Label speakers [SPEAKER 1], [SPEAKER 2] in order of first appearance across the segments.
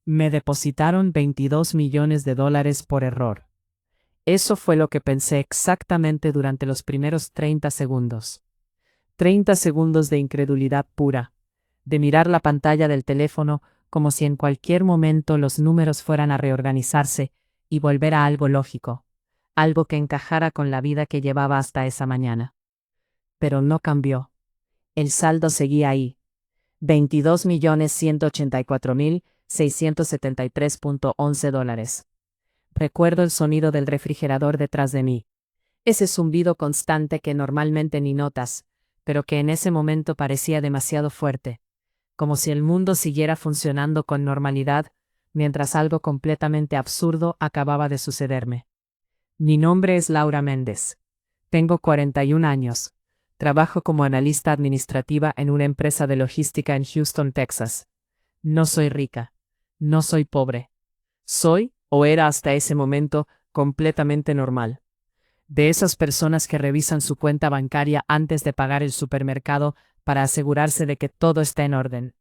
[SPEAKER 1] Me depositaron $22 millones por error. Eso fue lo que pensé exactamente durante los primeros 30 segundos. 30 segundos de incredulidad pura, de mirar la pantalla del teléfono como si en cualquier momento los números fueran a reorganizarse y volver a algo lógico, algo que encajara con la vida que llevaba hasta esa mañana. Pero no cambió. El saldo seguía ahí. $22.184.673.11. Recuerdo el sonido del refrigerador detrás de mí. Ese zumbido constante que normalmente ni notas, pero que en ese momento parecía demasiado fuerte, como si el mundo siguiera funcionando con normalidad, mientras algo completamente absurdo acababa de sucederme. Mi nombre es Laura Méndez. Tengo 41 años. Trabajo como analista administrativa en una empresa de logística en Houston, Texas. No soy rica. No soy pobre. Soy, o era hasta ese momento, completamente normal. De esas personas que revisan su cuenta bancaria antes de pagar el supermercado para asegurarse de que todo está en orden.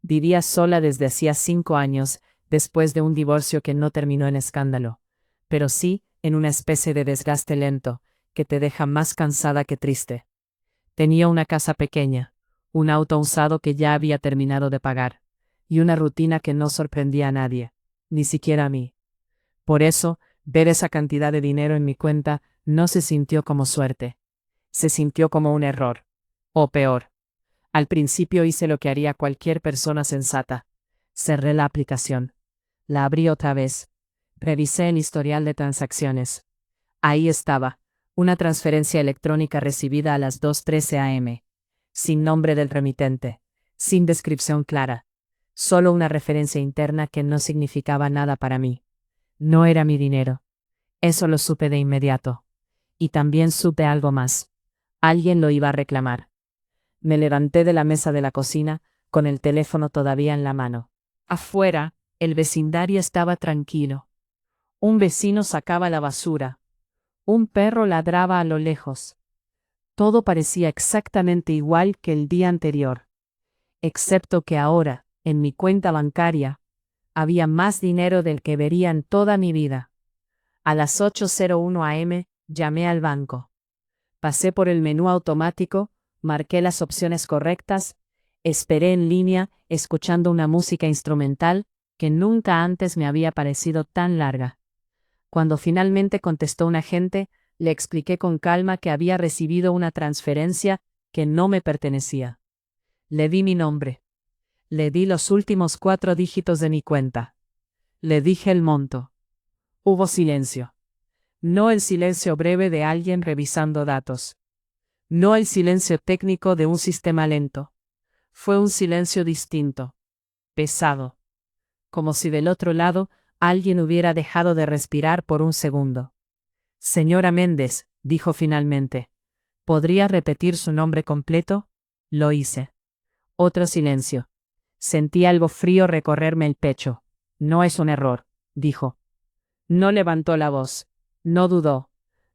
[SPEAKER 1] Vivía sola desde hacía 5 años, después de un divorcio que no terminó en escándalo, pero sí en una especie de desgaste lento, que te deja más cansada que triste. Tenía una casa pequeña, un auto usado que ya había terminado de pagar, y una rutina que no sorprendía a nadie, ni siquiera a mí. Por eso, ver esa cantidad de dinero en mi cuenta no se sintió como suerte. Se sintió como un error. O peor. Al principio hice lo que haría cualquier persona sensata. Cerré la aplicación. La abrí otra vez. Revisé el historial de transacciones. Ahí estaba, una transferencia electrónica recibida a las 2:13 a.m. Sin nombre del remitente. Sin descripción clara. Solo una referencia interna que no significaba nada para mí. No era mi dinero. Eso lo supe de inmediato. Y también supe algo más. Alguien lo iba a reclamar. Me levanté de la mesa de la cocina, con el teléfono todavía en la mano. Afuera, el vecindario estaba tranquilo. Un vecino sacaba la basura. Un perro ladraba a lo lejos. Todo parecía exactamente igual que el día anterior. Excepto que ahora, en mi cuenta bancaria, había más dinero del que vería en toda mi vida. A las 8:01 a.m., llamé al banco. Pasé por el menú automático, marqué las opciones correctas, esperé en línea, escuchando una música instrumental que nunca antes me había parecido tan larga. Cuando finalmente contestó un agente, le expliqué con calma que había recibido una transferencia que no me pertenecía. Le di mi nombre. Le di los últimos 4 dígitos de mi cuenta. Le dije el monto. Hubo silencio. No el silencio breve de alguien revisando datos. No el silencio técnico de un sistema lento. Fue un silencio distinto. Pesado. Como si del otro lado alguien hubiera dejado de respirar por un segundo. Señora Méndez, dijo finalmente. ¿Podría repetir su nombre completo? Lo hice. Otro silencio. Sentí algo frío recorrerme el pecho. No es un error, dijo. No levantó la voz. No dudó.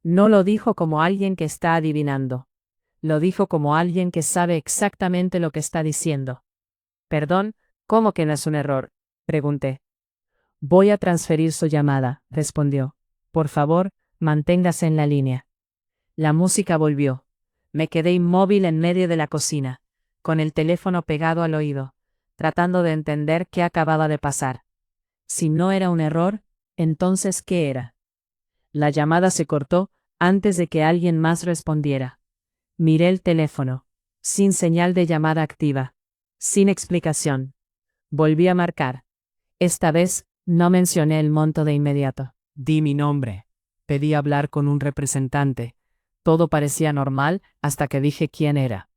[SPEAKER 1] No lo dijo como alguien que está adivinando. Lo dijo como alguien que sabe exactamente lo que está diciendo. Perdón, ¿cómo que no es un error? Pregunté. Voy a transferir su llamada, respondió. Por favor, manténgase en la línea. La música volvió. Me quedé inmóvil en medio de la cocina, con el teléfono pegado al oído, tratando de entender qué acababa de pasar. Si no era un error, entonces ¿qué era? La llamada se cortó antes de que alguien más respondiera. Miré el teléfono. Sin señal de llamada activa. Sin explicación. Volví a marcar. Esta vez, no mencioné el monto de inmediato. Di mi nombre. Pedí hablar con un representante. Todo parecía normal hasta que dije quién era.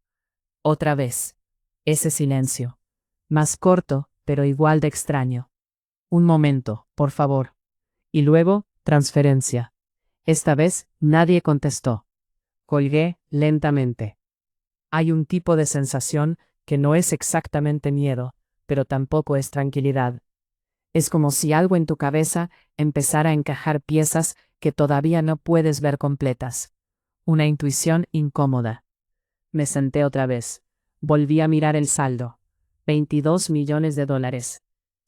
[SPEAKER 1] Otra vez. Ese silencio. Más corto, pero igual de extraño. Un momento, por favor. Y luego, transferencia. Esta vez, nadie contestó. Colgué, lentamente. Hay un tipo de sensación que no es exactamente miedo, pero tampoco es tranquilidad. Es como si algo en tu cabeza empezara a encajar piezas que todavía no puedes ver completas. Una intuición incómoda. Me senté otra vez. Volví a mirar el saldo. $22 millones.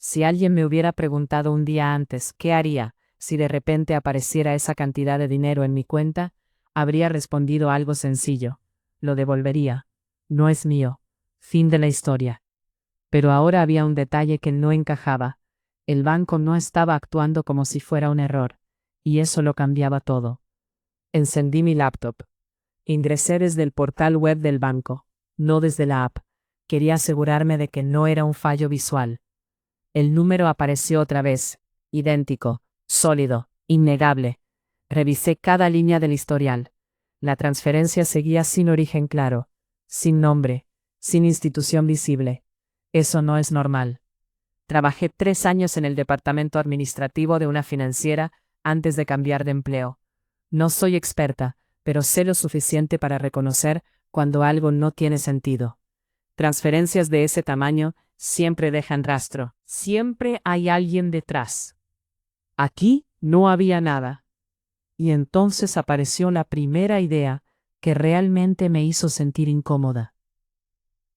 [SPEAKER 1] Si alguien me hubiera preguntado un día antes qué haría si de repente apareciera esa cantidad de dinero en mi cuenta, habría respondido algo sencillo. Lo devolvería. No es mío. Fin de la historia. Pero ahora había un detalle que no encajaba. El banco no estaba actuando como si fuera un error, y eso lo cambiaba todo. Encendí mi laptop. Ingresé desde el portal web del banco, no desde la app. Quería asegurarme de que no era un fallo visual. El número apareció otra vez, idéntico, sólido, innegable. Revisé cada línea del historial. La transferencia seguía sin origen claro, sin nombre, sin institución visible. Eso no es normal. Trabajé 3 años en el departamento administrativo de una financiera antes de cambiar de empleo. No soy experta, pero sé lo suficiente para reconocer cuando algo no tiene sentido. Transferencias de ese tamaño siempre dejan rastro. Siempre hay alguien detrás. Aquí no había nada. Y entonces apareció la primera idea que realmente me hizo sentir incómoda.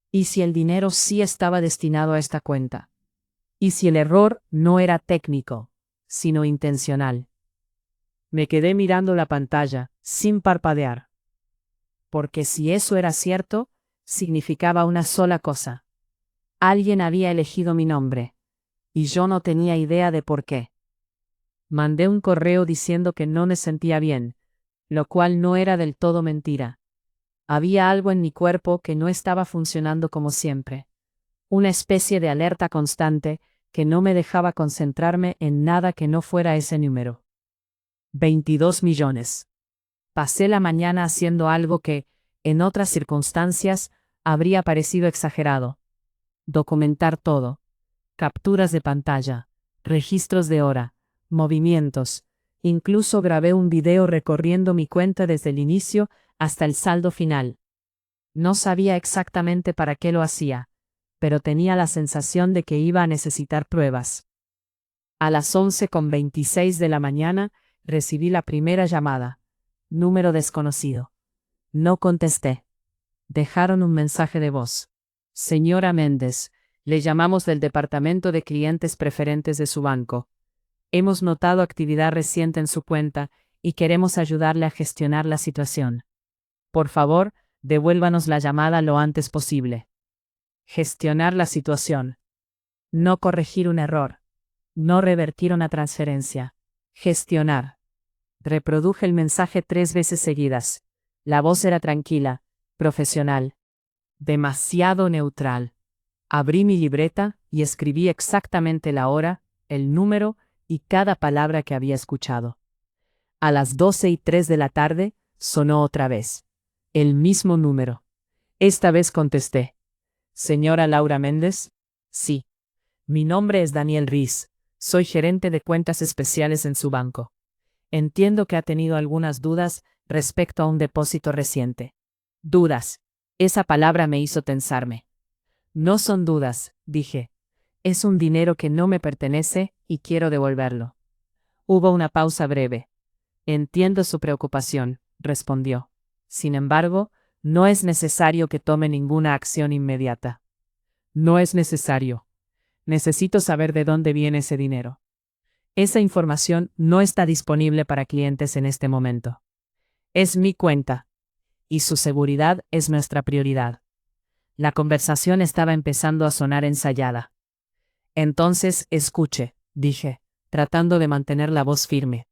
[SPEAKER 1] ¿Y si el dinero sí estaba destinado a esta cuenta? ¿Y si el error no era técnico, sino intencional? Me quedé mirando la pantalla, sin parpadear. Porque si eso era cierto, significaba una sola cosa. Alguien había elegido mi nombre, y yo no tenía idea de por qué. Mandé un correo diciendo que no me sentía bien, lo cual no era del todo mentira. Había algo en mi cuerpo que no estaba funcionando como siempre. Una especie de alerta constante que no me dejaba concentrarme en nada que no fuera ese número. 22 millones. Pasé la mañana haciendo algo que, en otras circunstancias, habría parecido exagerado. Documentar todo. Capturas de pantalla, registros de hora, movimientos. Incluso grabé un video recorriendo mi cuenta desde el inicio hasta el saldo final. No sabía exactamente para qué lo hacía, pero tenía la sensación de que iba a necesitar pruebas. A las 11:26 de la mañana recibí la primera llamada. Número desconocido. No contesté. Dejaron un mensaje de voz. Señora Méndez, le llamamos del departamento de clientes preferentes de su banco. Hemos notado actividad reciente en su cuenta y queremos ayudarle a gestionar la situación. Por favor, devuélvanos la llamada lo antes posible. Gestionar la situación. No corregir un error. No revertir una transferencia. Gestionar. Reproduje el mensaje 3 veces seguidas. La voz era tranquila, profesional. Demasiado neutral. Abrí mi libreta y escribí exactamente la hora, el número y cada palabra que había escuchado. A las 12:03 de la tarde, sonó otra vez. El mismo número. Esta vez contesté. ¿Señora Laura Méndez? Sí. Mi nombre es Daniel Riz. Soy gerente de cuentas especiales en su banco. Entiendo que ha tenido algunas dudas respecto a un depósito reciente. Dudas. Esa palabra me hizo tensarme. No son dudas, dije. Es un dinero que no me pertenece y quiero devolverlo. Hubo una pausa breve. Entiendo su preocupación, respondió. Sin embargo, no es necesario que tome ninguna acción inmediata. No es necesario. Necesito saber de dónde viene ese dinero. Esa información no está disponible para clientes en este momento. Es mi cuenta. Y su seguridad es nuestra prioridad. La conversación estaba empezando a sonar ensayada. Entonces, escuche, dije, tratando de mantener la voz firme.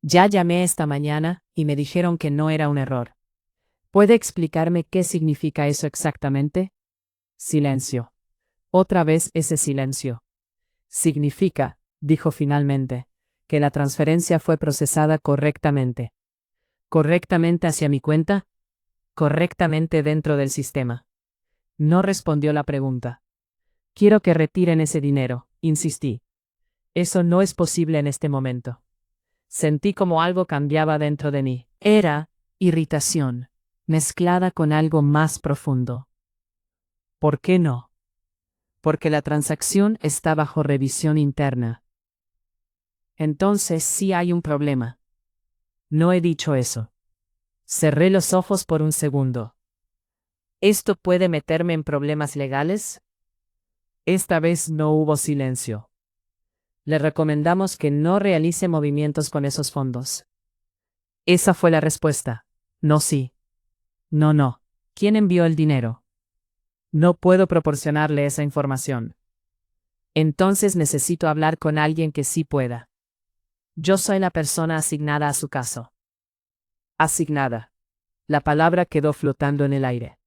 [SPEAKER 1] Ya llamé esta mañana y me dijeron que no era un error. ¿Puede explicarme qué significa eso exactamente? Silencio. Otra vez ese silencio. Significa, dijo finalmente, que la transferencia fue procesada correctamente. ¿Correctamente hacia mi cuenta? Correctamente dentro del sistema. No respondió la pregunta. Quiero que retiren ese dinero, insistí. Eso no es posible en este momento. Sentí como algo cambiaba dentro de mí. Era irritación, mezclada con algo más profundo. ¿Por qué no? Porque la transacción está bajo revisión interna. Entonces sí hay un problema. No he dicho eso. Cerré los ojos por un segundo. ¿Esto puede meterme en problemas legales? Esta vez no hubo silencio. Le recomendamos que no realice movimientos con esos fondos. Esa fue la respuesta. No, sí. No, no. ¿Quién envió el dinero? No puedo proporcionarle esa información. Entonces necesito hablar con alguien que sí pueda. Yo soy la persona asignada a su caso. Asignada. La palabra quedó flotando en el aire.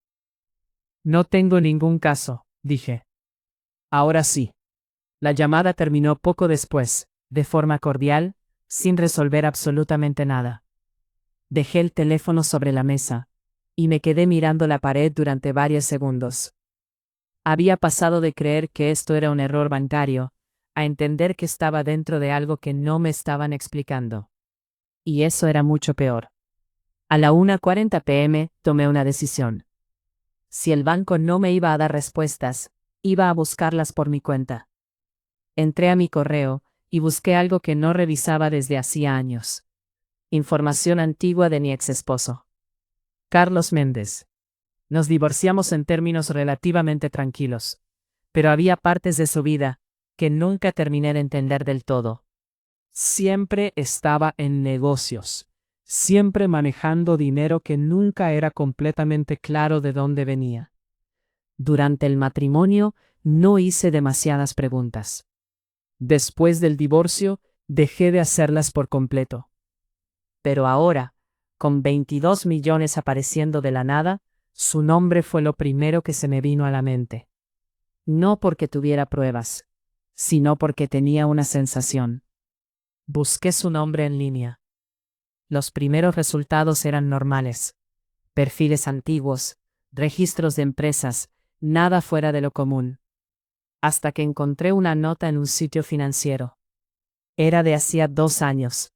[SPEAKER 1] No tengo ningún caso, dije. Ahora sí. La llamada terminó poco después, de forma cordial, sin resolver absolutamente nada. Dejé el teléfono sobre la mesa, y me quedé mirando la pared durante varios segundos. Había pasado de creer que esto era un error bancario, a entender que estaba dentro de algo que no me estaban explicando. Y eso era mucho peor. A la 1:40 p.m. tomé una decisión. Si el banco no me iba a dar respuestas, iba a buscarlas por mi cuenta. Entré a mi correo y busqué algo que no revisaba desde hacía años. Información antigua de mi ex esposo. Carlos Méndez. Nos divorciamos en términos relativamente tranquilos, pero había partes de su vida que nunca terminé de entender del todo. Siempre estaba en negocios, siempre manejando dinero que nunca era completamente claro de dónde venía. Durante el matrimonio no hice demasiadas preguntas. Después del divorcio, dejé de hacerlas por completo. Pero ahora, con 22 millones apareciendo de la nada, su nombre fue lo primero que se me vino a la mente. No porque tuviera pruebas, sino porque tenía una sensación. Busqué su nombre en línea. Los primeros resultados eran normales. Perfiles antiguos, registros de empresas, nada fuera de lo común. Hasta que encontré una nota en un sitio financiero. Era de hacía 2 años.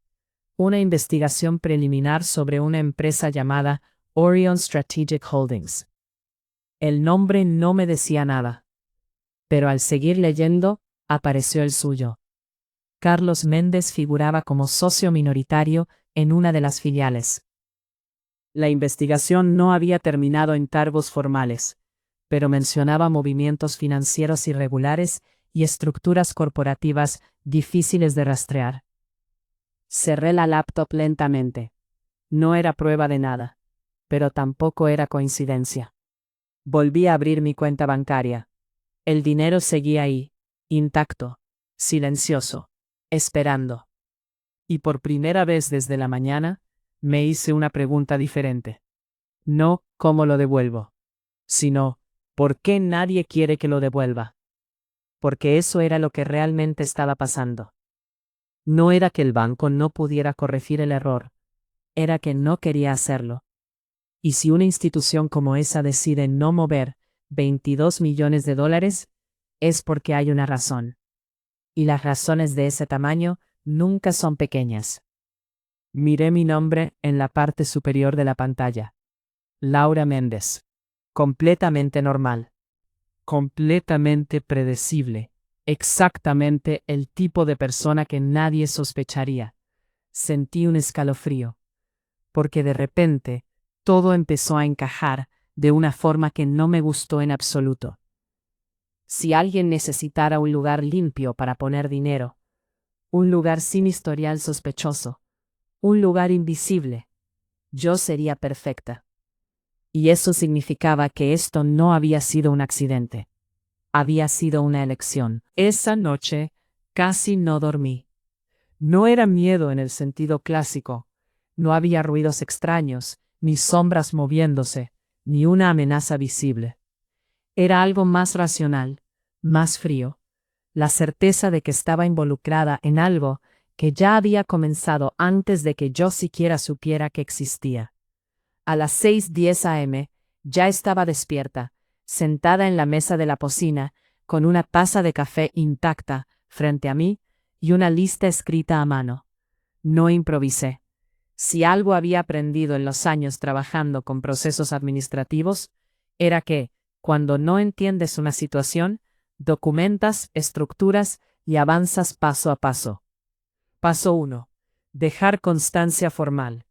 [SPEAKER 1] Una investigación preliminar sobre una empresa llamada Orion Strategic Holdings. El nombre no me decía nada. Pero al seguir leyendo, apareció el suyo. Carlos Méndez figuraba como socio minoritario en una de las filiales. La investigación no había terminado en cargos formales, pero mencionaba movimientos financieros irregulares y estructuras corporativas difíciles de rastrear. Cerré la laptop lentamente. No era prueba de nada, pero tampoco era coincidencia. Volví a abrir mi cuenta bancaria. El dinero seguía ahí, intacto, silencioso, esperando. Y por primera vez desde la mañana, me hice una pregunta diferente. No cómo lo devuelvo, sino ¿por qué nadie quiere que lo devuelva? Porque eso era lo que realmente estaba pasando. No era que el banco no pudiera corregir el error, era que no quería hacerlo. Y si una institución como esa decide no mover 22 millones de dólares, es porque hay una razón. Y las razones de ese tamaño nunca son pequeñas. Miré mi nombre en la parte superior de la pantalla. Laura Méndez. Completamente normal. Completamente predecible. Exactamente el tipo de persona que nadie sospecharía. Sentí un escalofrío. Porque de repente, todo empezó a encajar de una forma que no me gustó en absoluto. Si alguien necesitara un lugar limpio para poner dinero, un lugar sin historial sospechoso, un lugar invisible, yo sería perfecta. Y eso significaba que esto no había sido un accidente. Había sido una elección. Esa noche casi no dormí. No era miedo en el sentido clásico. No había ruidos extraños, ni sombras moviéndose, ni una amenaza visible. Era algo más racional, más frío. La certeza de que estaba involucrada en algo que ya había comenzado antes de que yo siquiera supiera que existía. A las 6:10 a.m., ya estaba despierta, sentada en la mesa de la cocina, con una taza de café intacta frente a mí y una lista escrita a mano. No improvisé. Si algo había aprendido en los años trabajando con procesos administrativos, era que, cuando no entiendes una situación, documentas, estructuras y avanzas paso a paso. Paso 1. Dejar constancia formal.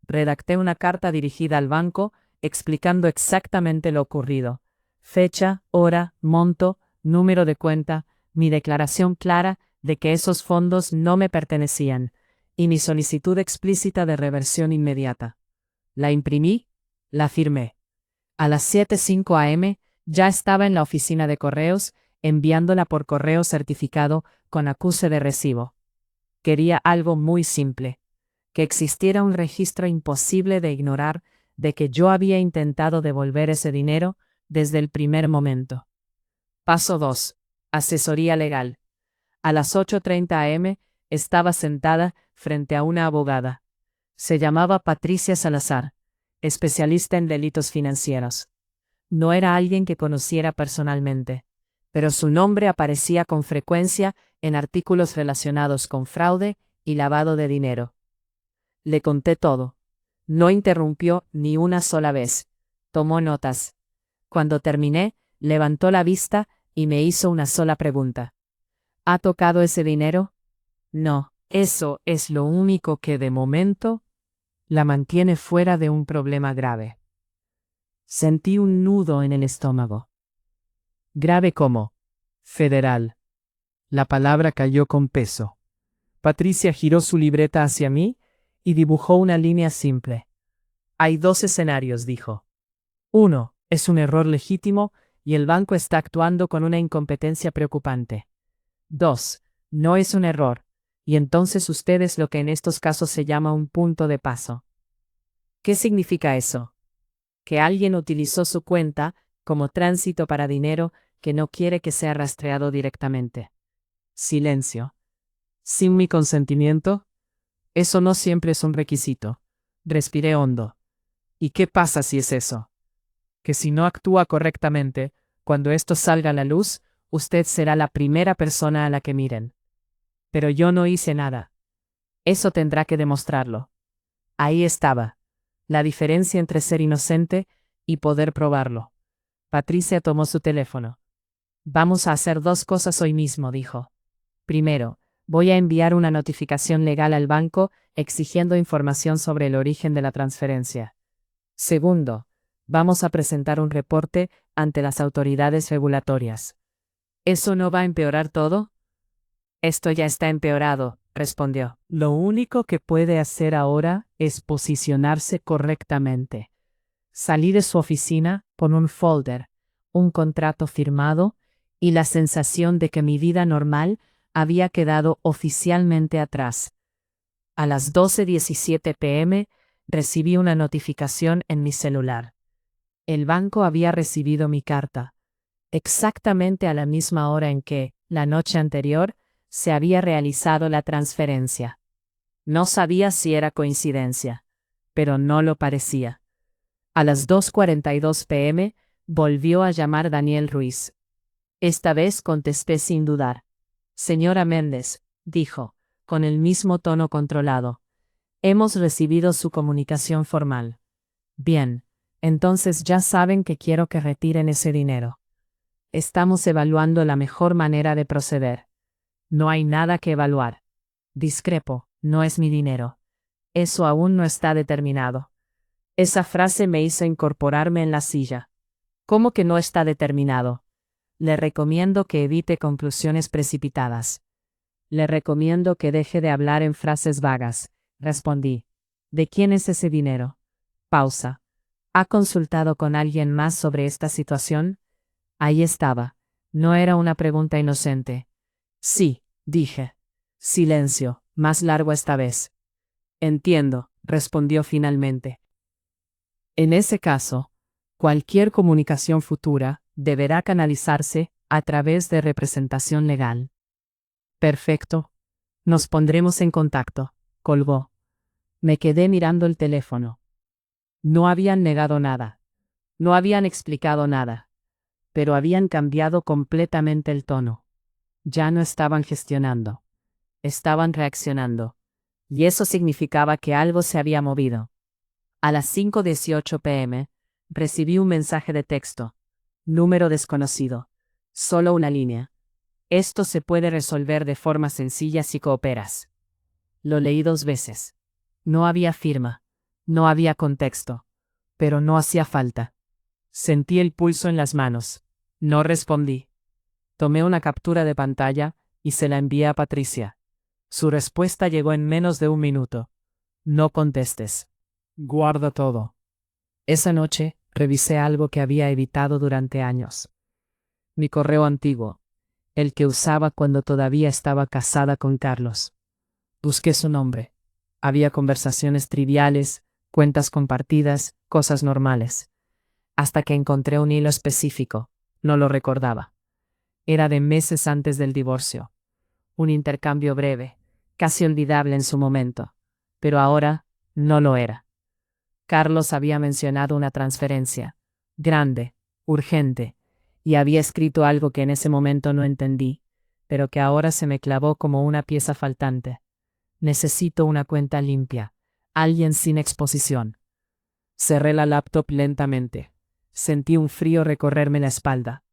[SPEAKER 1] Redacté una carta dirigida al banco explicando exactamente lo ocurrido. Fecha, hora, monto, número de cuenta, mi declaración clara de que esos fondos no me pertenecían, y mi solicitud explícita de reversión inmediata. La imprimí, la firmé. A las 7:05 am, ya estaba en la oficina de correos, enviándola por correo certificado con acuse de recibo. Quería algo muy simple: que existiera un registro imposible de ignorar de que yo había intentado devolver ese dinero desde el primer momento. Paso 2. Asesoría legal. A las 8:30 am, estaba sentada frente a una abogada. Se llamaba Patricia Salazar, especialista en delitos financieros. No era alguien que conociera personalmente, pero su nombre aparecía con frecuencia en artículos relacionados con fraude y lavado de dinero. Le conté todo. No interrumpió ni una sola vez. Tomó notas. Cuando terminé, levantó la vista y me hizo una sola pregunta. ¿Ha tocado ese dinero? No, eso es lo único que de momento la mantiene fuera de un problema grave. Sentí un nudo en el estómago. ¿Grave cómo? Federal. La palabra cayó con peso. Patricia giró su libreta hacia mí y dibujó una línea simple. Hay 2 escenarios, dijo. 1. Es un error legítimo y el banco está actuando con una incompetencia preocupante. 2. No es un error, y entonces usted es lo que en estos casos se llama un punto de paso. ¿Qué significa eso? Que alguien utilizó su cuenta como tránsito para dinero que no quiere que sea rastreado directamente. Silencio. ¿Sin mi consentimiento? Eso no siempre es un requisito. Respiré hondo. ¿Y qué pasa si es eso? Que si no actúa correctamente, cuando esto salga a la luz, usted será la primera persona a la que miren. Pero yo no hice nada. Eso tendrá que demostrarlo. Ahí estaba. La diferencia entre ser inocente y poder probarlo. Patricia tomó su teléfono. Vamos a hacer 2 cosas hoy mismo, dijo. Primero, voy a enviar una notificación legal al banco exigiendo información sobre el origen de la transferencia. Segundo, vamos a presentar un reporte ante las autoridades regulatorias. ¿Eso no va a empeorar todo? Esto ya está empeorado, respondió. Lo único que puede hacer ahora es posicionarse correctamente. Salí de su oficina con un folder, un contrato firmado y la sensación de que mi vida normal había quedado oficialmente atrás. A las 12:17 p.m. recibí una notificación en mi celular. El banco había recibido mi carta, exactamente a la misma hora en que, la noche anterior, se había realizado la transferencia. No sabía si era coincidencia, pero no lo parecía. A las 2:42 p.m. volvió a llamar Daniel Ruiz. Esta vez contesté sin dudar. Señora Méndez, dijo, con el mismo tono controlado. Hemos recibido su comunicación formal. Bien, entonces ya saben que quiero que retiren ese dinero. Estamos evaluando la mejor manera de proceder. No hay nada que evaluar. Discrepo, no es mi dinero. Eso aún no está determinado. Esa frase me hizo incorporarme en la silla. ¿Cómo que no está determinado? Le recomiendo que evite conclusiones precipitadas. Le recomiendo que deje de hablar en frases vagas, respondí. ¿De quién es ese dinero? Pausa. ¿Ha consultado con alguien más sobre esta situación? Ahí estaba. No era una pregunta inocente. Sí, dije. Silencio, más largo esta vez. Entiendo, respondió finalmente. En ese caso, cualquier comunicación futura deberá canalizarse a través de representación legal. Perfecto. Nos pondremos en contacto, colgó. Me quedé mirando el teléfono. No habían negado nada. No habían explicado nada. Pero habían cambiado completamente el tono. Ya no estaban gestionando. Estaban reaccionando. Y eso significaba que algo se había movido. A las 5:18 p.m., recibí un mensaje de texto. Número desconocido. Solo una línea. Esto se puede resolver de forma sencilla si cooperas. Lo leí 2 veces. No había firma. No había contexto. Pero no hacía falta. Sentí el pulso en las manos. No respondí. Tomé una captura de pantalla y se la envié a Patricia. Su respuesta llegó en menos de un minuto. No contestes. Guarda todo. Esa noche, revisé algo que había evitado durante años. Mi correo antiguo, el que usaba cuando todavía estaba casada con Carlos. Busqué su nombre. Había conversaciones triviales, cuentas compartidas, cosas normales. Hasta que encontré un hilo específico. No lo recordaba. Era de meses antes del divorcio. Un intercambio breve, casi olvidable en su momento. Pero ahora no lo era. Carlos había mencionado una transferencia. Grande, urgente. Y había escrito algo que en ese momento no entendí, pero que ahora se me clavó como una pieza faltante. Necesito una cuenta limpia. Alguien sin exposición. Cerré la laptop lentamente. Sentí un frío recorrerme la espalda.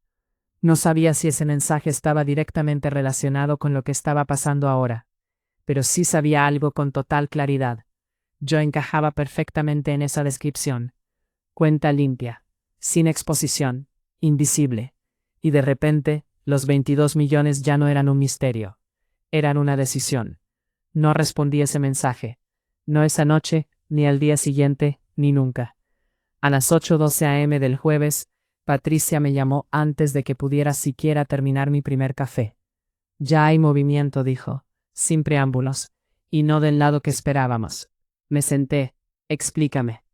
[SPEAKER 1] No sabía si ese mensaje estaba directamente relacionado con lo que estaba pasando ahora, pero sí sabía algo con total claridad. Yo encajaba perfectamente en esa descripción. Cuenta limpia, sin exposición, invisible. Y de repente, los 22 millones ya no eran un misterio. Eran una decisión. No respondí ese mensaje. No esa noche, ni al día siguiente, ni nunca. A las 8:12 a.m. del jueves, Patricia me llamó antes de que pudiera siquiera terminar mi primer café. Ya hay movimiento, dijo, sin preámbulos, y no del lado que esperábamos. Me senté. Explícame.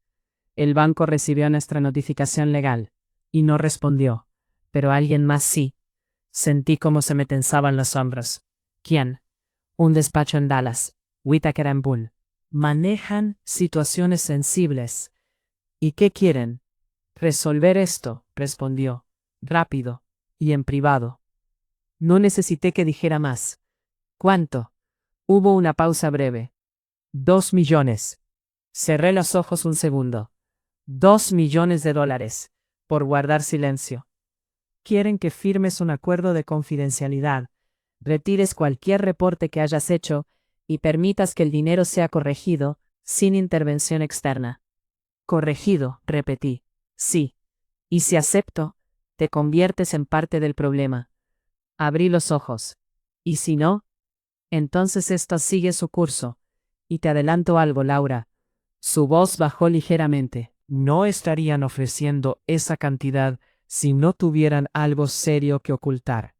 [SPEAKER 1] El banco recibió nuestra notificación legal, y no respondió, pero alguien más sí. Sentí cómo se me tensaban los hombros. ¿Quién? Un despacho en Dallas, Whitaker & Bull. Manejan situaciones sensibles. ¿Y qué quieren? Resolver esto, respondió, rápido, y en privado. No necesité que dijera más. ¿Cuánto? Hubo una pausa breve. 2 millones. Cerré los ojos un segundo. 2 millones de dólares, por guardar silencio. Quieren que firmes un acuerdo de confidencialidad, retires cualquier reporte que hayas hecho y permitas que el dinero sea corregido sin intervención externa. Corregido, repetí. Sí. Y si acepto, te conviertes en parte del problema. Abrí los ojos. ¿Y si no? Entonces esto sigue su curso. Y te adelanto algo, Laura. Su voz bajó ligeramente. No estarían ofreciendo esa cantidad si no tuvieran algo serio que ocultar.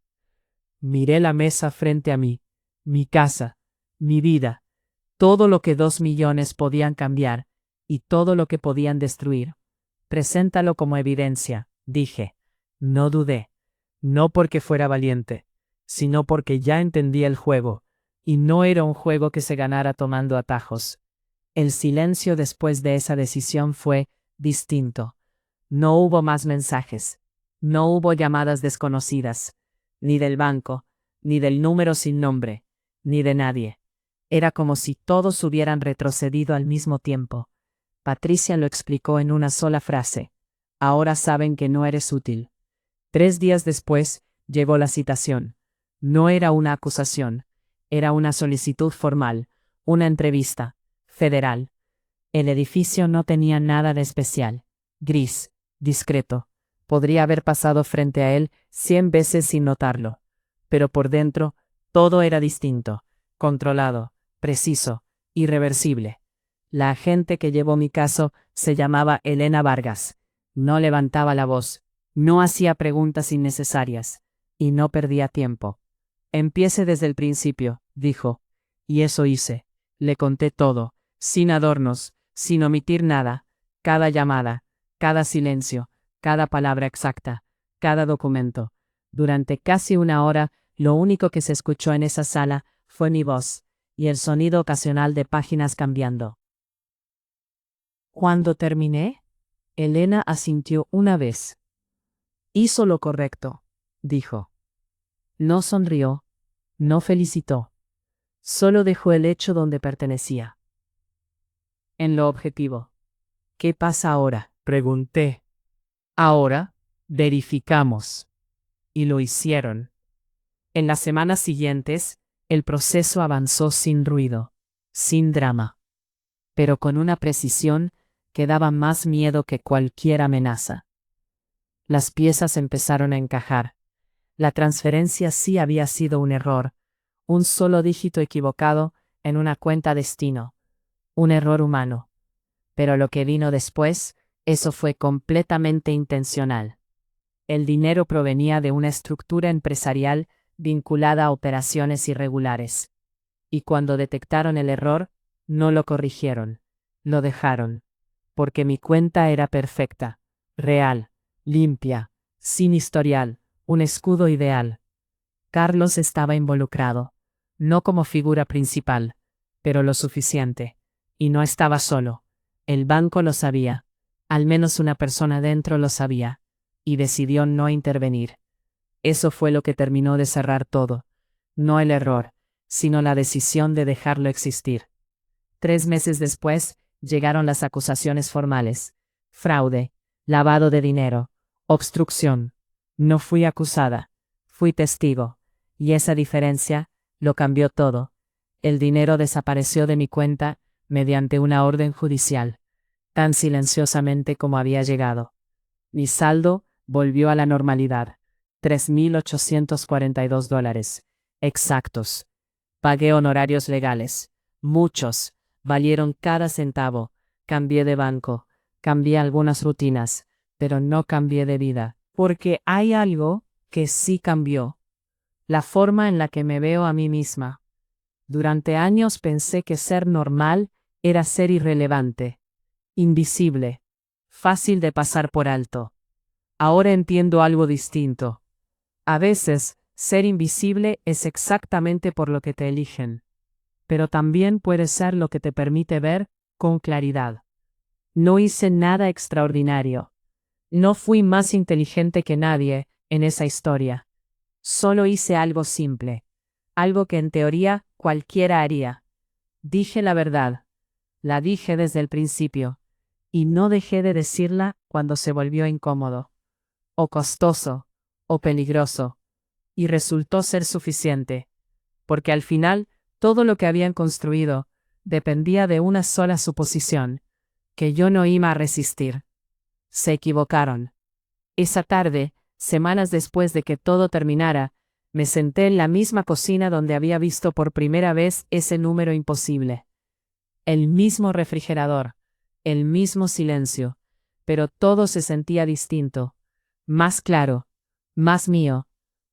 [SPEAKER 1] Miré la mesa frente a mí, mi casa, mi vida, todo lo que 2 millones podían cambiar y todo lo que podían destruir. Preséntalo como evidencia, dije. No dudé. No porque fuera valiente, sino porque ya entendía el juego, y no era un juego que se ganara tomando atajos. El silencio después de esa decisión fue distinto. No hubo más mensajes. No hubo llamadas desconocidas, ni del banco, ni del número sin nombre, ni de nadie. Era como si todos hubieran retrocedido al mismo tiempo. Patricia lo explicó en una sola frase. Ahora saben que no eres útil. 3 días después, llegó la citación. No era una acusación, era una solicitud formal, una entrevista, federal. El edificio no tenía nada de especial. Gris, discreto. Podría haber pasado frente a él 100 veces sin notarlo. Pero por dentro, todo era distinto, controlado, preciso, irreversible. La agente que llevó mi caso se llamaba Elena Vargas. No levantaba la voz, no hacía preguntas innecesarias, y no perdía tiempo. Empiece desde el principio, dijo. Y eso hice. Le conté todo, sin adornos, sin omitir nada, cada llamada, cada silencio, cada palabra exacta, cada documento. Durante casi una hora, lo único que se escuchó en esa sala fue mi voz, y el sonido ocasional de páginas cambiando. Cuando terminé, Elena asintió una vez. Hizo lo correcto, dijo. No sonrió, no felicitó. Solo dejó el hecho donde pertenecía. En lo objetivo. ¿Qué pasa ahora? Pregunté. Ahora, verificamos. Y lo hicieron. En las semanas siguientes, el proceso avanzó sin ruido, sin drama, pero con una precisión que daba más miedo que cualquier amenaza. Las piezas empezaron a encajar. La transferencia sí había sido un error, un solo dígito equivocado en una cuenta destino, un error humano. Pero lo que vino después, eso fue completamente intencional. El dinero provenía de una estructura empresarial vinculada a operaciones irregulares. Y cuando detectaron el error, no lo corrigieron, lo dejaron. Porque mi cuenta era perfecta, real, limpia, sin historial, un escudo ideal. Carlos estaba involucrado, no como figura principal, pero lo suficiente. Y no estaba solo. El banco lo sabía. Al menos una persona dentro lo sabía. Y decidió no intervenir. Eso fue lo que terminó de cerrar todo. No el error, sino la decisión de dejarlo existir. 3 meses después, llegaron las acusaciones formales. Fraude, lavado de dinero, obstrucción. No fui acusada, fui testigo. Y esa diferencia lo cambió todo. El dinero desapareció de mi cuenta mediante una orden judicial, tan silenciosamente como había llegado. Mi saldo volvió a la normalidad. $3,842. Exactos. Pagué honorarios legales. Muchos. Valieron cada centavo. Cambié de banco. Cambié algunas rutinas. Pero no cambié de vida. Porque hay algo que sí cambió. La forma en la que me veo a mí misma. Durante años pensé que ser normal era ser irrelevante, invisible, fácil de pasar por alto. Ahora entiendo algo distinto. A veces, ser invisible es exactamente por lo que te eligen, pero también puede ser lo que te permite ver con claridad. No hice nada extraordinario. No fui más inteligente que nadie en esa historia. Solo hice algo simple, algo que en teoría cualquiera haría. Dije la verdad. La dije desde el principio, y no dejé de decirla cuando se volvió incómodo, o costoso, o peligroso, y resultó ser suficiente, porque al final todo lo que habían construido dependía de una sola suposición, que yo no iba a resistir. Se equivocaron. Esa tarde, semanas después de que todo terminara, me senté en la misma cocina donde había visto por primera vez ese número imposible. El mismo refrigerador, el mismo silencio, pero todo se sentía distinto, más claro, más mío.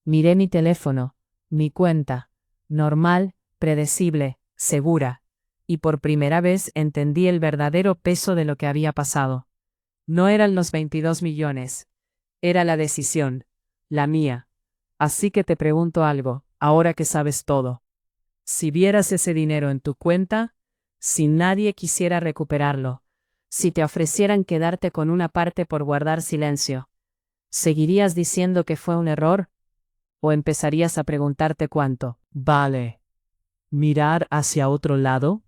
[SPEAKER 1] Miré mi teléfono, mi cuenta, normal, predecible, segura, y por primera vez entendí el verdadero peso de lo que había pasado. No eran los 22 millones, era la decisión, la mía. Así que te pregunto algo, ahora que sabes todo. Si vieras ese dinero en tu cuenta, si nadie quisiera recuperarlo, si te ofrecieran quedarte con una parte por guardar silencio, ¿seguirías diciendo que fue un error? ¿O empezarías a preguntarte cuánto vale mirar hacia otro lado?